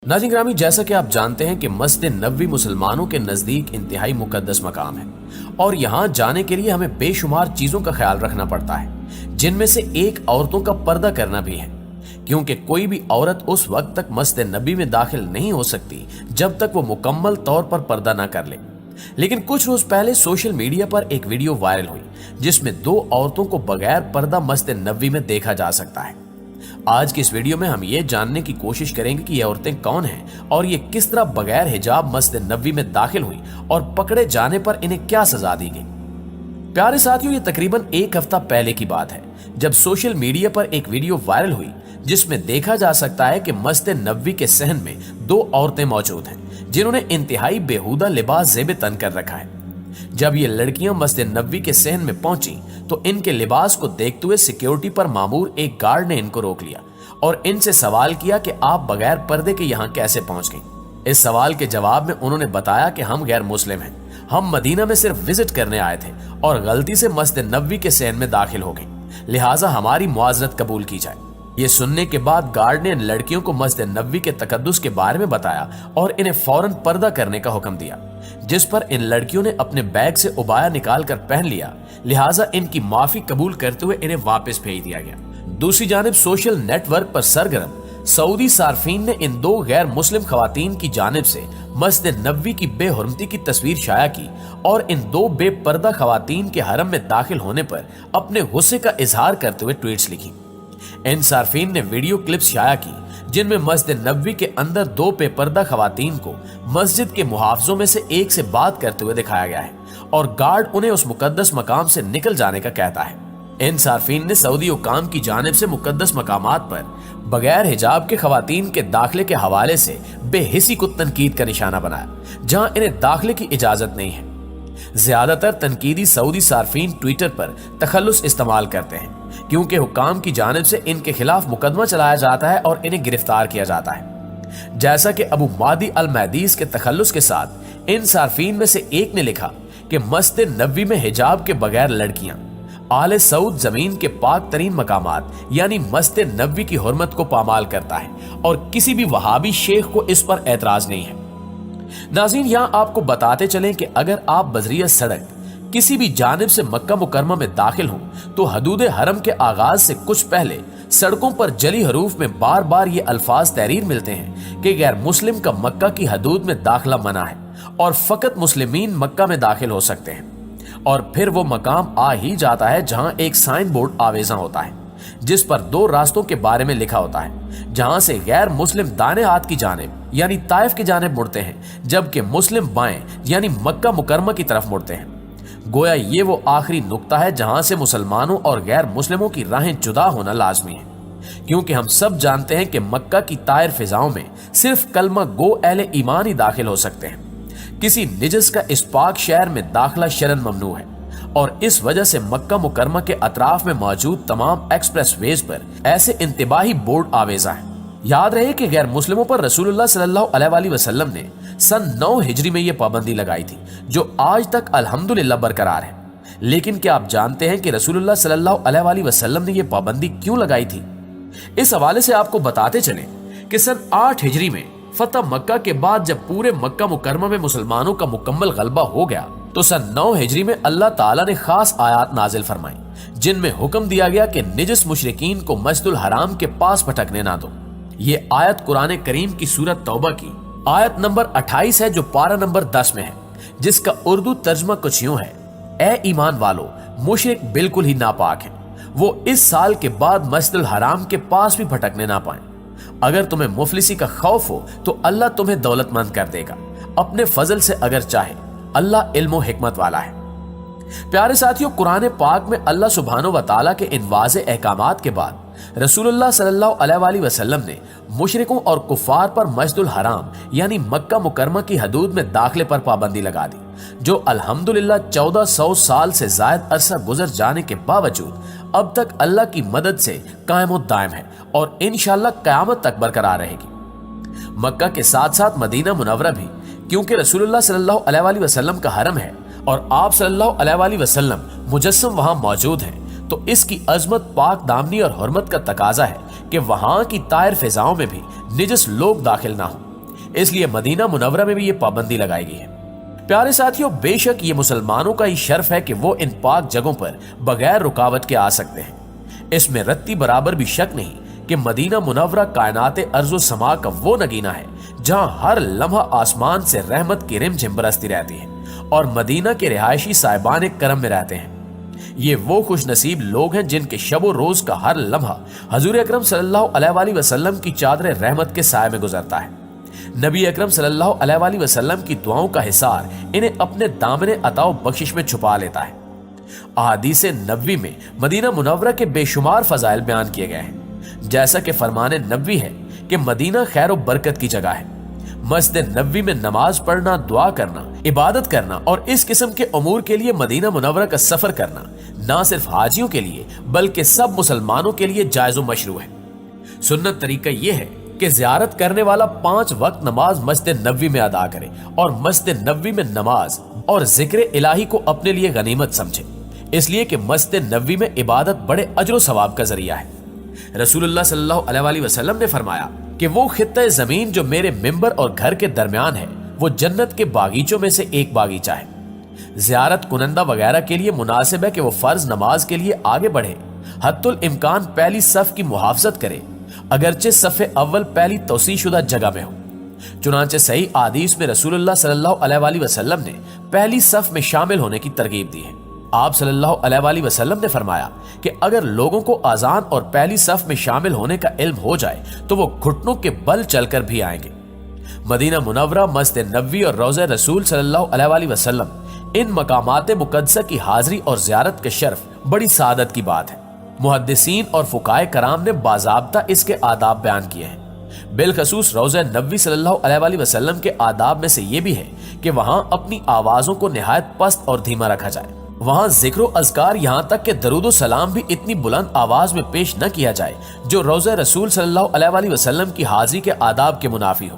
नाज़रीन ग्रामी, जैसा कि आप जानते हैं कि मस्जिद नबवी मुसलमानों के नज़दीक इंतहाई मुकद्दस मकाम है और यहाँ जाने के लिए हमें बेशुमार चीज़ों का ख्याल रखना पड़ता है, जिनमें से एक औरतों का पर्दा करना भी है, क्योंकि कोई भी औरत उस वक्त तक मस्जिद नबी में दाखिल नहीं हो सकती जब तक वो मुकम्मल तौर पर पर्दा ना कर ले। लेकिन कुछ रोज पहले सोशल मीडिया पर एक वीडियो वायरल हुई जिसमें दो औरतों को बगैर पर्दा मस्जिद नबवी में देखा जा सकता है। आज की इस वीडियो में हम ये जानने की कोशिश करेंगे कि ये औरतें कौन हैं और ये किस तरह बगैर हिजाब मस्जिद नबवी में दाखिल हुई और पकड़े जाने पर इन्हें क्या सजा दी गई। प्यारे साथियों, ये तकरीबन एक हफ्ता पहले की बात है जब सोशल मीडिया पर एक वीडियो वायरल हुई जिसमें देखा जा सकता है कि मस्जिद नबवी के सहन में दो औरतें मौजूद हैं जिन्होंने इंतहाई बेहुदा लिबास ज़ेब तन कर रखा है। जब ये लड़कियां मस्जिद नबवी के सहन में पहुंची तो इनके लिबास को देखते हुए सिक्योरिटी पर मामूर एक गार्ड ने इनको रोक लिया और इनसे सवाल किया कि आप बगैर पर्दे के यहाँ कैसे पहुंच गई। इस सवाल के जवाब में उन्होंने बताया कि हम गैर मुस्लिम हैं, हम मदीना में सिर्फ विजिट करने आए थे और गलती से मस्जिद नबवी के सहन में दाखिल हो गए, लिहाजा हमारी मुआज़रत कबूल की जाए। ये सुनने के बाद गार्ड ने इन लड़कियों को मस्जिद नबवी के तकद्दुस के बारे में बताया और इन्हें फौरन पर्दा करने का हुक्म दिया, जिस पर इन लड़कियों ने अपने बैग से उबाया निकाल कर पहन लिया, लिहाजा इनकी माफी कबूल करते हुए इन्हें वापस भेज दिया गया। दूसरी जानिब सोशल नेटवर्क पर सरगर्म सऊदी सार्फिन ने इन दो गैर मुस्लिम खवातीन की जानिब से मस्जिद नबवी की बेहुरमती की तस्वीर शाया की और इन दो बेपर्दा खवातीन के हरम में दाखिल होने पर अपने गुस्से का इजहार करते हुए ट्वीट्स लिखी। इन सार्फिन ने वीडियो क्लिप्स शाया की जिनमें मस्जिद नबवी के अंदर दो बेपर्दा खवातीन को मस्जिद के मुहाफिजों में से एक से बात करते हुए दिखाया गया है और गार्ड उन्हें उस मुकद्दस मकाम से निकल जाने का कहता है। इन सार्फिन ने सऊदी हुकाम की जानिब से मुकद्दस मकामात पर बगैर हिजाब के खवातीन के दाखिले के हवाले से बेहिसी को तनकीद का निशाना बनाया, जहां इन्हें दाखिले की इजाजत नहीं है। ज्यादातर तनकीदी सऊदी सार्फिन ट्विटर पर तखल्लुस इस्तेमाल करते हैं क्योंकि हुकाम की जानिब से इनके खिलाफ मुकदमा चलाया जाता है और इन्हें गिरफ्तार किया जाता है। जैसा कि अबू मादी अल महदीस के तखल्लुस के साथ इन सार्फिन में से एक ने लिखा कि मस्जिद नबवी में हिजाब के बगैर लड़कियां आले सऊद जमीन के पाक तरीन मकामात यानी मस्जिद नबवी की हुर्मत को पामाल करता है और किसी भी वहाबी शेख को इस पर एतराज नहीं है। नाज़रीन, यहाँ आपको बताते चलें कि अगर आप बजरिया सड़क किसी भी जानिब से मक्का मुकरमा में दाखिल हों तो हदूद हरम के आगाज से कुछ पहले सड़कों पर जली हरूफ में बार बार ये अल्फाज तहरीर मिलते हैं कि गैर मुस्लिम का मक्का की हदूद में दाखिला मना है और फकत मुस्लिमीन मक्का में दाखिल हो सकते हैं। और फिर वो मकाम आ ही जाता है जहां एक साइन बोर्ड आवेजा होता है जिस पर दो रास्तों के बारे में लिखा होता है, जहां से गैर मुस्लिम दाने हाथ की जानिब यानी ताइफ की जानिब मुड़ते हैं जबकि मुस्लिम बाएं यानी मक्का मुकरमा की तरफ मुड़ते हैं। गोया ये वो आखिरी नुक्ता है जहां से मुसलमानों और गैर मुस्लिमों की राहें जुदा होना लाजमी है, क्योंकि हम सब जानते हैं कि मक्का की तायर फिजाओं में सिर्फ कलमा गो अहले ईमान ही दाखिल हो सकते हैं। किसी निजस का इस पाक शहर में दाखिला शरन ममनू है और इस वजह से मक्का मुकरमा के अतराफ में मौजूद तमाम एक्सप्रेस वेज पर ऐसे इंतबाही बोर्ड आवेजा है। याद रहे कि गैर मुस्लिमों पर रसूलुल्लाह सल्लल्लाहु अलैहि वसल्लम ने सन 9 हिजरी में यह पाबंदी लगाई थी जो आज तक अल्हम्दुलिल्लाह बरकरार है। लेकिन क्या आप जानते हैं कि रसूलुल्लाह सल्लल्लाहु अलैहि वसल्लम ने यह पाबंदी क्यों लगाई थी? इस हवाले से आपको बताते चले कि सन 8 हिजरी में फतह मक्का के बाद जब पूरे मक्का मुकरमा में मुसलमानों का मुकम्मल गलबा हो गया तो सन 9 हिजरी में अल्लाह ताला ने खास आयात नाजिल फरमाई जिनमें हुक्म दिया गया कि निजस मुशरिकीन को मस्जिदुल हराम के पास भटकने ना दो। ये आयत कुरान करीम की सूरत तौबा की आयत नंबर 28 है जो पारा नंबर 10 में है, जिसका उर्दू तर्जमा कुछ यूं है, ए ईमान वालो, मुशरिक बिल्कुल ही नापाक है, वो इस साल के बाद मस्जिदुल हराम के पास भी भटकने ना पाए। अगर तुम्हें मुफलिसी का खौफ हो तो अल्लाह तुम्हें दौलतमंद कर देगा अपने फजल से अगर चाहे, अल्लाह इल्म व हिकमत वाला है। प्यारे साथियों, कुरान पाक में अल्लाह सुब्हानो व तआला के इन वाज़े अहकामात के बाद रसूलुल्लाह सल्लल्लाहु अलैहि वसल्लम ने मुशरिकों और कुफार पर मस्जिदुल हराम यानी मक्का मुकरमा की हदूद में दाखिले पर पाबंदी लगा दी, जो अल्हम्दुलिल्लाह 1400 साल से जायद अरसा गुजर जाने के बावजूद अब तक अल्लाह की मदद से कायम और दायम है और इंशाअल्लाह क़यामत तक बरकरार रहेगी। मक्का के साथ साथ मदीना मुनव्वरा भी, क्योंकि रसूलुल्लाह सल्लल्लाहु अलैहि वसल्लम का हरम है और आप सल्लल्लाहु अलैहि वसल्लम मुजस्सम वहां मौजूद हैं, तो इसकी अजमत, पाक दामनी और हुर्मत का तकाजा है कि वहां की तायर फिजाओं में भी निजस लोग दाखिल ना हो। اس لیے مدینہ منورہ میں بھی یہ پابندی لگائی گئی ہے۔ پیارے ساتھیوں، بے شک یہ مسلمانوں کا ہی شرف ہے کہ وہ ان پاک جگہوں پر بغیر رکاوٹ کے آ سکتے ہیں۔ اس میں رتی برابر بھی شک نہیں کہ مدینہ منورہ کائنات ارض و سما کا وہ نگینہ ہے جہاں ہر لمحہ آسمان سے رحمت کی رم جھم برستی رہتی ہے اور مدینہ کے رہائشی صاحبان کرم میں رہتے ہیں۔ یہ وہ خوش نصیب لوگ ہیں جن کے شب و روز کا ہر لمحہ حضور اکرم صلی اللہ علیہ وآلہ وسلم کی چادر رحمت کے سائے میں گزرتا ہے۔ نبی اکرم صلی اللہ علیہ وآلہ وسلم کی دعاؤں کا حصار انہیں اپنے دامن عطا و بخشش میں چھپا لیتا ہے۔ احادیث نبوی میں مدینہ منورہ کے بے شمار فضائل بیان کیے گئے ہیں، جیسا کہ فرمان نبوی ہے کہ مدینہ خیر و برکت کی جگہ ہے۔ مسجد نبوی میں نماز پڑھنا، دعا کرنا، عبادت کرنا اور اس قسم کے امور کے لیے مدینہ منورہ کا سفر کرنا نہ صرف حاجیوں کے لیے بلکہ سب مسلمانوں کے لیے جائز و مشروع ہے۔ سنت طریقہ یہ ہے کہ زیارت کرنے والا 5 وقت نماز مسجد نبوی میں ادا کرے اور مسجد نبوی میں نماز اور ذکر الہی کو اپنے لیے غنیمت سمجھے، اس لیے کہ مسجد نبوی میں عبادت بڑے اجر و ثواب کا ذریعہ ہے۔ رسول اللہ صلی اللہ علیہ وآلہ وسلم نے فرمایا کہ وہ خطہ زمین جو میرے ممبر اور گھر کے درمیان ہے وہ جنت کے باغیچوں میں سے ایک باغیچہ ہے۔ زیارت کنندہ وغیرہ کے لیے مناسب ہے کہ وہ فرض نماز کے لیے آگے بڑھے، حتی الامکان پہلی صف کی محافظت کرے، اگرچہ صف اول پہلی توسیع شدہ جگہ میں ہو۔ چنانچہ صحیح حدیث میں رسول اللہ صلی اللہ علیہ وآلہ وسلم نے پہلی صف میں شامل ہونے کی ترغیب دی ہے۔ آپ صلی اللہ علیہ وآلہ وسلم نے فرمایا کہ اگر لوگوں کو اذان اور پہلی صف میں شامل ہونے کا علم ہو جائے تو وہ گھٹنوں کے بل چل کر بھی آئیں گے۔ مدینہ منورہ، مسجد نبوی اور روضہ رسول صلی اللہ علیہ وآلہ وسلم، ان مقامات مقدسہ کی حاضری اور زیارت کا شرف بڑی سعادت کی بات ہے۔ محدثین اور فقہائے کرام نے باضابطہ اس کے آداب بیان کیے ہیں۔ بالخصوص روضہ نبوی صلی اللہ علیہ وآلہ وسلم کے آداب میں سے یہ بھی ہے کہ وہاں اپنی آوازوں کو نہایت پست اور دھیما رکھا جائے۔ وہاں ذکر و اذکار یہاں تک کہ درود و سلام بھی اتنی بلند آواز میں پیش نہ کیا جائے جو روضہ رسول صلی اللہ علیہ وآلہ وسلم کی حاضری کے آداب کے منافی ہو۔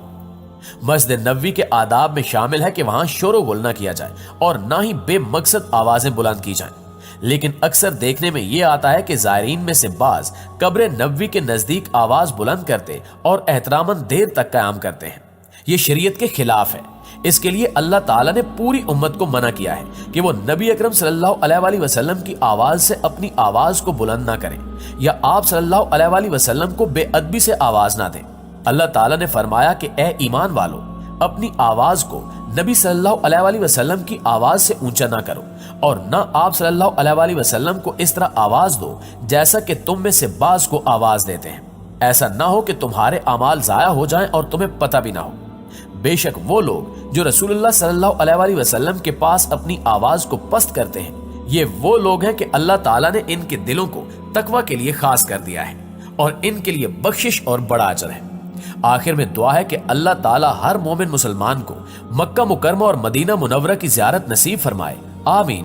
مسجد نبوی کے آداب میں شامل ہے کہ وہاں شور و غل نہ کیا جائے اور نہ ہی بے مقصد آوازیں بلند کی جائیں، لیکن اکثر دیکھنے میں یہ آتا ہے کہ زائرین میں سے بعض قبر نبوی کے نزدیک آواز بلند کرتے اور احتراماً دیر تک قیام کرتے ہیں۔ یہ شریعت کے خلاف ہے۔ اس کے لیے اللہ تعالیٰ نے پوری امت کو منع کیا ہے کہ وہ نبی اکرم صلی اللہ علیہ وآلہ وسلم کی آواز سے اپنی آواز کو بلند نہ کریں یا آپ صلی اللہ علیہ وآلہ وسلم کو بے ادبی سے آواز نہ دیں۔ اللہ تعالیٰ نے فرمایا کہ اے ایمان والو، اپنی آواز کو نبی صلی اللہ علیہ وآلہ وسلم کی آواز سے اونچا نہ کرو اور نہ آپ صلی اللہ علیہ وآلہ وسلم کو اس طرح آواز دو جیسا کہ تم میں سے بعض کو آواز دیتے ہیں، ایسا نہ ہو کہ تمہارے اعمال ضائع ہو جائیں اور تمہیں پتہ بھی نہ ہو۔ بے شک وہ لوگ جو رسول اللہ صلی اللہ علیہ وآلہ وسلم کے پاس اپنی آواز کو پست کرتے ہیں، یہ وہ لوگ ہیں کہ اللہ تعالیٰ نے ان کے دلوں کو تقوی کے لیے خاص کر دیا ہے اور ان کے لیے بخشش اور بڑا اجر ہے۔ آخر میں دعا ہے کہ اللہ تعالیٰ ہر مومن مسلمان کو مکہ مکرمہ اور مدینہ منورہ کی زیارت نصیب فرمائے، آمین۔